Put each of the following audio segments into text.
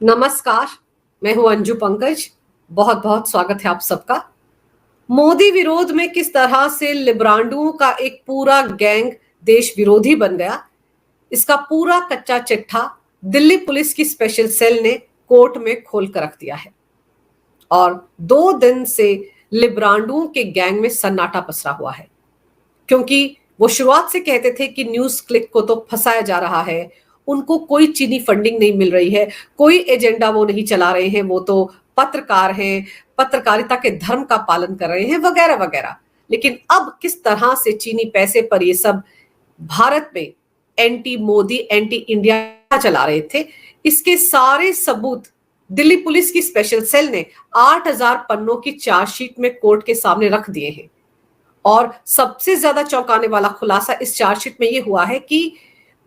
नमस्कार। मैं हूं अंजू पंकज। बहुत बहुत स्वागत है आप सबका। मोदी विरोध में किस तरह से लिब्रांडुओं का एक पूरा गैंग देश विरोधी बन गया, इसका पूरा कच्चा चिट्ठा दिल्ली पुलिस की स्पेशल सेल ने कोर्ट में खोल कर रख दिया है। और 2 दिन से लिब्रांडुओं के गैंग में सन्नाटा पसरा हुआ है, क्योंकि वो शुरुआत से कहते थे कि न्यूज क्लिक को तो फंसाया जा रहा है, उनको कोई चीनी फंडिंग नहीं मिल रही है, कोई एजेंडा वो नहीं चला रहे हैं, वो तो पत्रकार हैं, पत्रकारिता के धर्म का पालन कर रहे हैं, वगैरह वगैरह। लेकिन अब किस तरह से चीनी पैसे पर ये सब भारत में एंटी मोदी एंटी इंडिया चला रहे थे, इसके सारे सबूत दिल्ली पुलिस की स्पेशल सेल ने 8000 पन्नों की चार्जशीट में कोर्ट के सामने रख दिए हैं। और सबसे ज्यादा चौंकाने वाला खुलासा इस चार्जशीट में यह हुआ है कि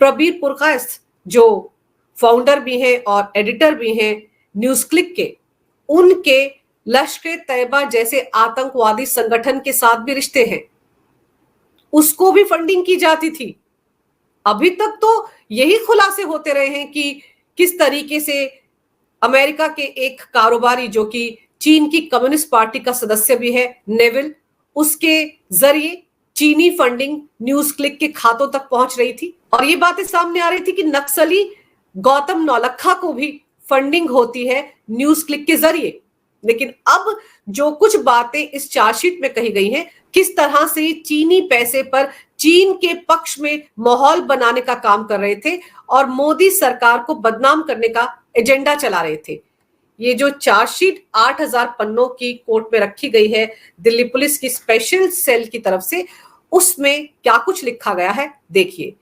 प्रबीर पुरकायस्थ, जो फाउंडर भी हैं और एडिटर भी हैं न्यूज क्लिक के, उनके लश्कर तैयबा जैसे आतंकवादी संगठन के साथ भी रिश्ते हैं, उसको भी फंडिंग की जाती थी। अभी तक तो यही खुलासे होते रहे हैं कि किस तरीके से अमेरिका के एक कारोबारी, जो कि चीन की कम्युनिस्ट पार्टी का सदस्य भी है, नेविल, उसके जरिए चीनी फंडिंग न्यूज क्लिक के खातों तक पहुंच रही थी। और ये बातें सामने आ रही थी कि नक्सली गौतम नौलखा को भी फंडिंग होती है न्यूज क्लिक के जरिए। लेकिन अब जो कुछ बातें इस चार्जशीट में कही गई हैं, किस तरह से चीनी पैसे पर चीन के पक्ष में माहौल बनाने का काम कर रहे थे और मोदी सरकार को बदनाम करने का एजेंडा चला रहे थे। ये जो चार्जशीट 8000 पन्नों की कोर्ट में रखी गई है दिल्ली पुलिस की स्पेशल सेल की तरफ से, उसमें क्या कुछ लिखा गया है देखिए।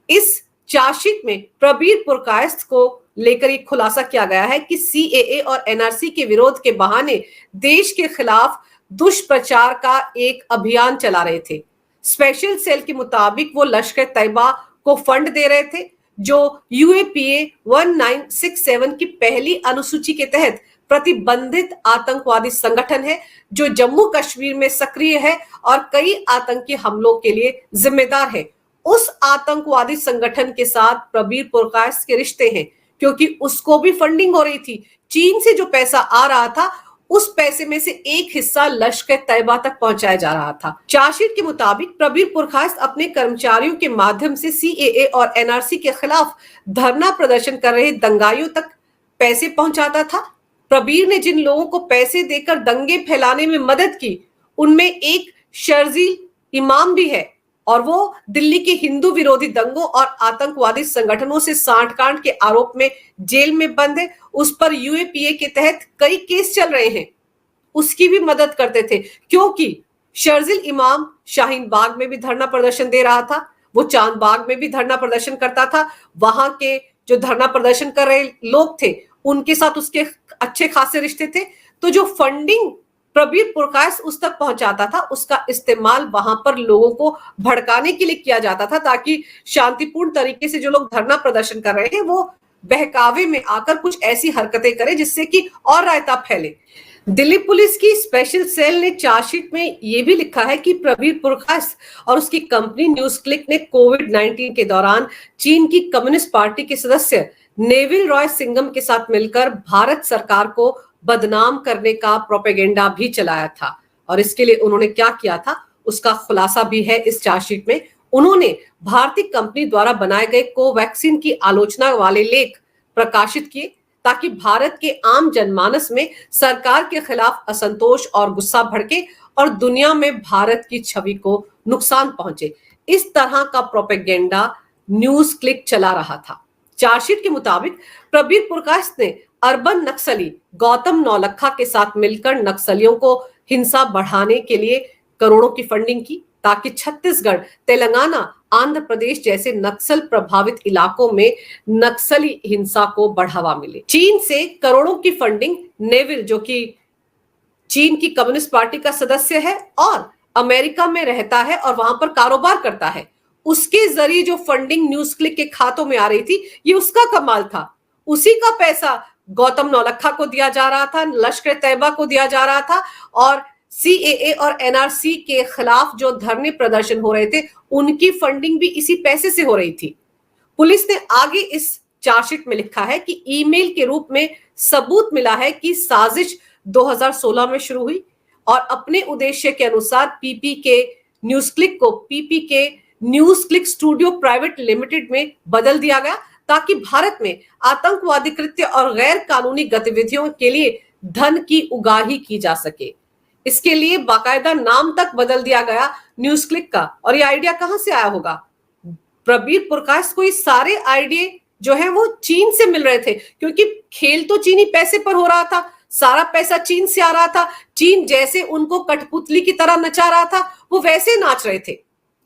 इस चार्जशीट में प्रबीर पुरकायस्थ को लेकर एक खुलासा किया गया है कि सीएए और एनआरसी के विरोध के बहाने देश के खिलाफ दुष्प्रचार का एक अभियान चला रहे थे। स्पेशल सेल के मुताबिक वो लश्कर तैयबा को फंड दे रहे थे, जो यूएपीए 1967 की पहली अनुसूची के तहत प्रतिबंधित आतंकवादी संगठन है, जो जम्मू कश्मीर में सक्रिय है और कई आतंकी हमलों के लिए जिम्मेदार है। उस आतंकवादी संगठन के साथ प्रबीर पुरकायस्थ के रिश्ते हैं, क्योंकि उसको भी फंडिंग हो रही थी। चीन से जो पैसा आ रहा था, उस पैसे में से एक हिस्सा लश्कर तैयबा तक पहुंचाया जा रहा था। चार्जशीट के मुताबिक प्रबीर पुरकायस्थ अपने कर्मचारियों के माध्यम से सीएए और एनआरसी के खिलाफ धरना प्रदर्शन कर रहे दंगाइयों तक पैसे पहुंचाता था। प्रबीर ने जिन लोगों को पैसे देकर दंगे फैलाने में मदद की, उनमें एक शर्जील इमाम भी है, और वो दिल्ली के हिंदू विरोधी दंगों और आतंकवादी संगठनों से सांठगांठ के आरोप में जेल में बंद है। उस पर यूएपीए के तहत कई केस चल रहे हैं। उसकी भी मदद करते थे, क्योंकि शर्जील इमाम शाहीन बाग में भी धरना प्रदर्शन दे रहा था, वो चांद बाग में भी धरना प्रदर्शन करता था। वहां के जो धरना प्रदर्शन कर रहे लोग थे, उनके साथ उसके अच्छे खासे रिश्ते थे। तो जो फंडिंग प्रबीर पुरकायस्थ उस तक पहुंचाता था, उसका इस्तेमाल वहां पर लोगों को भड़काने के लिए किया जाता था, ताकि शांतिपूर्ण तरीके से जो लोग धरना प्रदर्शन कर रहे हैं वो बहकावे में आकर कुछ ऐसी हरकतें करें जिससे कि और रायता फैले। दिल्ली पुलिस की स्पेशल सेल ने चार्जशीट में यह भी लिखा है कि प्रबीर पुरकायस्थ और उसकी कंपनी न्यूज क्लिक ने कोविड-19 के दौरान चीन की कम्युनिस्ट पार्टी के सदस्य नेविल रॉय सिंघम के साथ मिलकर भारत सरकार को बदनाम करने का प्रोपेगेंडा भी चलाया था। और इसके लिए उन्होंने क्या किया था, उसका खुलासा भी है इस चार्जशीट में। उन्होंने भारतीय कंपनी द्वारा बनाए गए कोवैक्सीन की आलोचना वाले लेख प्रकाशित किए, ताकि भारत के आम जनमानस में सरकार के खिलाफ असंतोष और गुस्सा भड़के और दुनिया में भारत की छवि को नुकसान पहुंचे। इस तरह का प्रोपेगेंडा न्यूज क्लिक चला रहा था। चार्जशीट के मुताबिक प्रबीर पुरकायस्थ ने अर्बन नक्सली गौतम नौलखा के साथ मिलकर नक्सलियों को हिंसा बढ़ाने के लिए करोड़ों की फंडिंग की, ताकि छत्तीसगढ़, तेलंगाना, आंध्र प्रदेश जैसे नक्सल प्रभावित इलाकों में नक्सली हिंसा को बढ़ावा मिले। चीन से करोड़ों की फंडिंग नेविल, जो कि चीन की कम्युनिस्ट पार्टी का सदस्य है और अमेरिका में रहता है और वहां पर कारोबार करता है, उसके जरिए जो फंडिंग न्यूज क्लिक के खातों में आ रही थी, ये उसका कमाल था। उसी का पैसा गौतम नौलखा को दिया जा रहा था, लश्कर तैयबा को दिया जा रहा था, और सीएए और एनआरसी के खिलाफ जो धरने प्रदर्शन हो रहे थे, उनकी फंडिंग भी इसी पैसे से हो रही थी। पुलिस ने आगे इस चार्जशीट में लिखा है कि ईमेल के रूप में सबूत मिला है कि साजिश 2016 में शुरू हुई और अपने उद्देश्य के अनुसार पीपीके न्यूज क्लिक को PPK news click studio private limited में बदल दिया गया ताकि भारत में आतंकवादी कृत्य और गैर कानूनी गतिविधियों के लिए धन की उगाही की जा सके। इसके लिए बाकायदा नाम तक बदल दिया गया न्यूज क्लिक का। और ये आइडिया कहां से आया होगा? प्रबीर पुरकायस्थ को ये सारे आइडिया जो है वो चीन से मिल रहे थे, क्योंकि खेल तो चीनी पैसे पर हो रहा था, सारा पैसा चीन से आ रहा था। चीन जैसे उनको कठपुतली की तरह नचा रहा था, वो वैसे नाच रहे थे।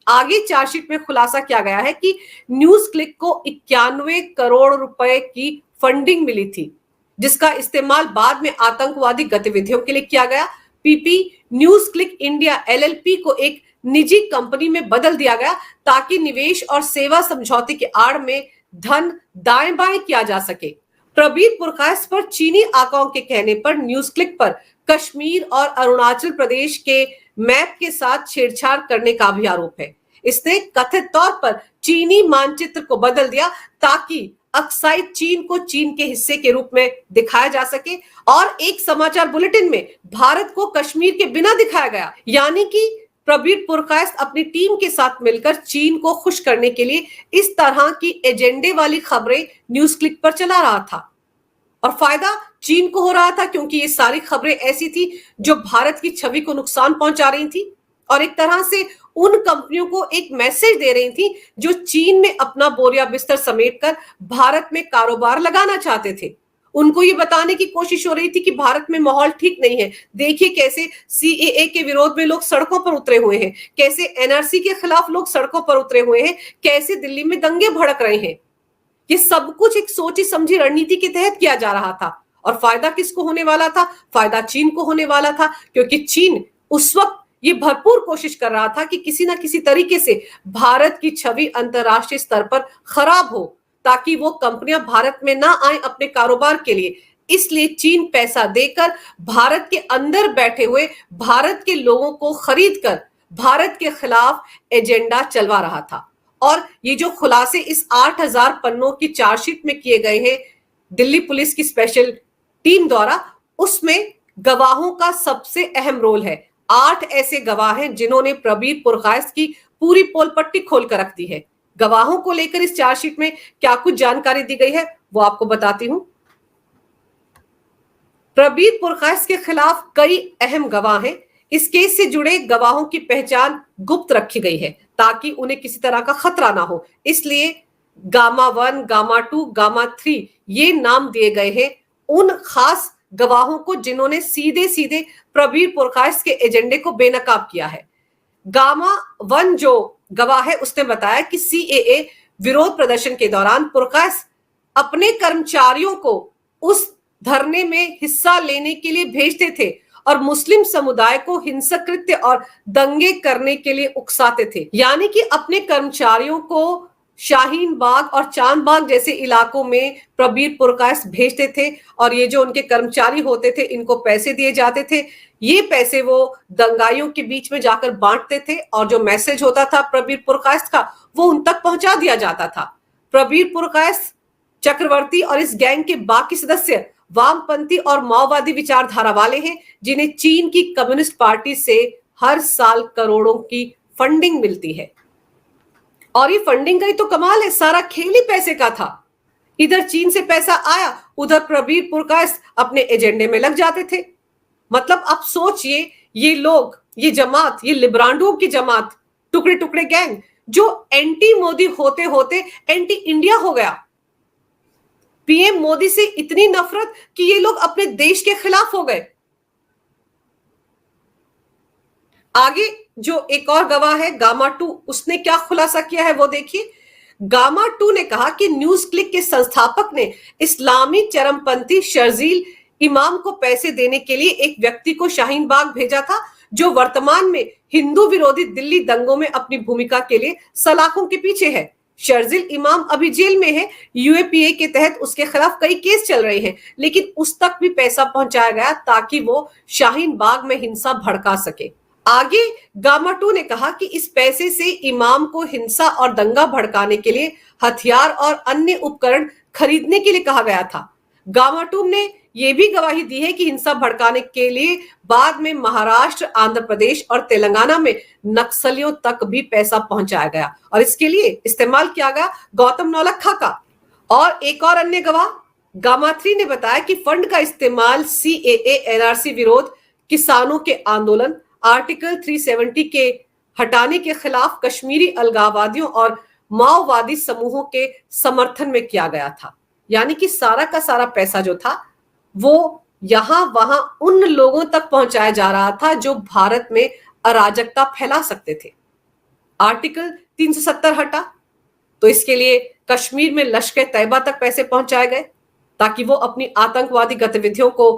आगे चार्जशीट में खुलासा किया गया है कि न्यूज क्लिक को 91 करोड़ रुपए की फंडिंग मिली थी, जिसका इस्तेमाल बाद में आतंकवादी गतिविधियों के लिए किया गया। PP news click India LLP को एक निजी कंपनी में बदल दिया गया ताकि निवेश और सेवा समझौते के आड़ में धन दाएं बाएं किया जा सके। प्रबीर पुरकायस्थ पर चीनी आकाओं के कहने पर न्यूज क्लिक पर कश्मीर और अरुणाचल प्रदेश के मैप के साथ छेड़छाड़ करने का भी आरोप है। इसने कथित तौर पर चीनी मानचित्र को बदल दिया ताकि अक्साई चीन को चीन के हिस्से के रूप में दिखाया जा सके और एक समाचार बुलेटिन में भारत को कश्मीर के बिना दिखाया गया। यानी कि प्रबीर पुरकायस्थ अपनी टीम के साथ मिलकर चीन को खुश करने के लिए इस तरह की एजेंडे वाली खबरें न्यूज क्लिक पर चला रहा था और फायदा चीन को हो रहा था, क्योंकि ये सारी खबरें ऐसी थी जो भारत की छवि को नुकसान पहुंचा रही थी और एक तरह से उन कंपनियों को एक मैसेज दे रही थी जो चीन में अपना बोरिया बिस्तर समेटकर भारत में कारोबार लगाना चाहते थे। उनको ये बताने की कोशिश हो रही थी कि भारत में माहौल ठीक नहीं है। देखिए कैसे सीएए के विरोध में लोग सड़कों पर उतरे हुए हैं, कैसे एनआरसी के खिलाफ लोग सड़कों पर उतरे हुए हैं, कैसे दिल्ली में दंगे भड़क रहे हैं। ये सब कुछ एक सोची समझी रणनीति के तहत किया जा रहा था और फायदा किसको होने वाला था? फायदा चीन को होने वाला था, क्योंकि चीन उस वक्त ये भरपूर कोशिश कर रहा था कि किसी ना किसी तरीके से भारत की छवि अंतरराष्ट्रीय स्तर पर खराब हो ताकि वो कंपनियां भारत में ना आए अपने कारोबार के लिए। इसलिए चीन पैसा देकर भारत के अंदर बैठे हुए भारत के लोगों को खरीद कर भारत के खिलाफ एजेंडा चलवा रहा था। और ये जो खुलासे इस 8000 पन्नों की चार्जशीट में किए गए हैं दिल्ली पुलिस की स्पेशल टीम द्वारा, उसमें गवाहों का सबसे अहम रोल है। 8 ऐसे गवाह हैं जिन्होंने प्रबीर पुरकायस्थ की पूरी पोल पट्टी खोल कर रख दी है। गवाहों को लेकर इस चार्जशीट में क्या कुछ जानकारी दी गई है वो आपको बताती हूं। प्रबीर पुरकायस्थ के खिलाफ कई अहम गवाह हैं। इस केस से जुड़े गवाहों की पहचान गुप्त रखी गई है ताकि उन्हें किसी तरह का खतरा ना हो। इसलिए गामा 1, गामा 2, गामा 3 ये नाम दिए गए हैं उन खास गवाहों को जिन्होंने सीधे सीधे प्रबीर पुरकायस्थ के एजेंडे को बेनकाब किया है। गामा 1 जो गवाह है उसने बताया कि सीएए विरोध प्रदर्शन के दौरान पुरकायस्थ अपने कर्मचारियों को उस धरने में हिस्सा लेने के लिए भेजते थे और मुस्लिम समुदाय को हिंसक कृत्य और दंगे करने के लिए उकसाते थे। यानी कि अपने कर्मचारियों को शाहीन बाग और चांद बाग जैसे इलाकों में प्रबीर पुरकायस्थ भेजते थे और ये जो उनके कर्मचारी होते थे इनको पैसे दिए जाते थे। ये पैसे वो दंगाइयों के बीच में जाकर बांटते थे और जो मैसेज होता था प्रबीर पुरकायस्थ का वो उन तक पहुंचा दिया जाता था। प्रबीर पुरकायस्थ, चक्रवर्ती और इस गैंग के बाकी सदस्य वामपंथी और माओवादी विचारधारा वाले हैं जिन्हें चीन की कम्युनिस्ट पार्टी से हर साल करोड़ों की फंडिंग मिलती है। और ये फंडिंग का ही तो कमाल है, सारा खेल ही पैसे का था। इधर चीन से पैसा आया, उधर प्रबीर पुरकायस्थ अपने एजेंडे में लग जाते थे। मतलब आप सोचिए, ये लोग, ये जमात, ये लिब्रांडुओं की जमात, टुकड़े टुकड़े गैंग जो एंटी मोदी होते होते एंटी इंडिया हो गया। पीएम मोदी से इतनी नफरत कि ये लोग अपने देश के खिलाफ हो गए। आगे जो एक और गवाह है गामा 2, उसने क्या खुलासा किया है वो देखिए। गामा 2 ने कहा कि न्यूज क्लिक के संस्थापक ने इस्लामी चरमपंथी शर्जील इमाम को पैसे देने के लिए एक व्यक्ति को शाहीन बाग भेजा था जो वर्तमान में हिंदू विरोधी दिल्ली दंगों में अपनी भूमिका के लिए सलाखों के पीछे है। शर्जील इमाम अभी जेल में है। यूएपीए के तहत उसके खिलाफ कई केस चल रहे हैं, लेकिन उस तक भी पैसा पहुंचाया गया ताकि वो शाहीन बाग में हिंसा भड़का सके। आगे गामा 2 ने कहा कि इस पैसे से इमाम को हिंसा और दंगा भड़काने के लिए हथियार और अन्य उपकरण खरीदने के लिए कहा गया था। गामाटूम ने यह भी गवाही दी है कि हिंसा भड़काने के लिए बाद में महाराष्ट्र, आंध्र प्रदेश और तेलंगाना में नक्सलियों तक भी पैसा पहुंचाया गया और इसके लिए इस्तेमाल किया गया गौतम नौलखा का। और एक और अन्य गवाह गामात्री ने बताया कि फंड का इस्तेमाल सीएए, एनआरसी विरोध, किसानों के आंदोलन, आर्टिकल 370 के हटाने के खिलाफ कश्मीरी अलगाववादियों और माओवादी समूहों के समर्थन में किया गया था। यानी कि सारा का सारा पैसा जो था वो यहां वहां उन लोगों तक पहुंचाया जा रहा था जो भारत में अराजकता फैला सकते थे। आर्टिकल 370 हटा तो इसके लिए कश्मीर में लश्कर तैयबा तक पैसे पहुंचाए गए ताकि वो अपनी आतंकवादी गतिविधियों को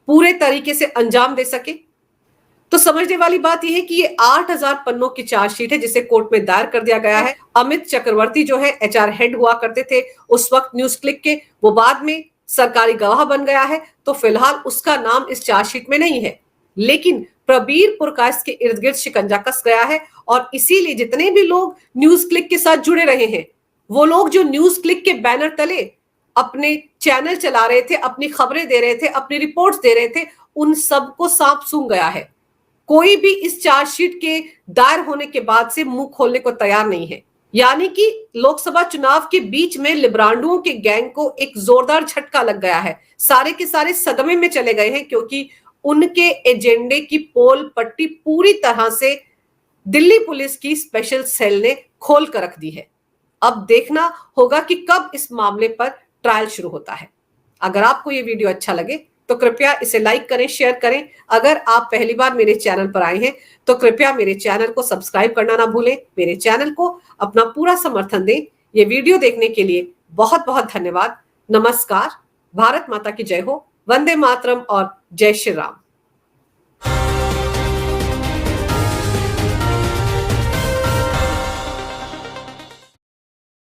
पूरे तरीके से अंजाम दे सके। तो समझने वाली बात यह है कि ये 8000 पन्नों की चार्जशीट है जिसे कोर्ट में दायर कर दिया गया है। अमित चक्रवर्ती जो है एचआर हेड हुआ करते थे उस वक्त न्यूज क्लिक के, वो बाद में सरकारी गवाह बन गया है तो फिलहाल उसका नाम इस चार्जशीट में नहीं है, लेकिन प्रबीर पुरकायस्थ के इर्द गिर्द शिकंजा कस गया है और इसीलिए जितने भी लोग न्यूज क्लिक के साथ जुड़े रहे हैं, वो लोग जो न्यूज क्लिक के बैनर तले अपने चैनल चला रहे थे, अपनी खबरें दे रहे थे, अपनी रिपोर्ट्स दे रहे थे, उन सबको सांप सूंघ गया है। कोई भी इस चार्जशीट के दायर होने के बाद से मुंह खोलने को तैयार नहीं है। यानी कि लोकसभा चुनाव के बीच में लिब्रांडुओं के गैंग को एक जोरदार झटका लग गया है। सारे के सारे सदमे में चले गए हैं क्योंकि उनके एजेंडे की पोल पट्टी पूरी तरह से दिल्ली पुलिस की स्पेशल सेल ने खोल कर रख दी है। अब देखना होगा कि कब इस मामले पर ट्रायल शुरू होता है। अगर आपको ये वीडियो अच्छा लगे तो कृपया इसे लाइक करें, शेयर करें। अगर आप पहली बार मेरे चैनल पर आए हैं तो कृपया मेरे चैनल को सब्सक्राइब करना ना भूलें। मेरे चैनल को अपना पूरा समर्थन दें। ये वीडियो देखने के लिए बहुत बहुत धन्यवाद। नमस्कार। भारत माता की जय हो। वंदे मातरम और जय श्री राम।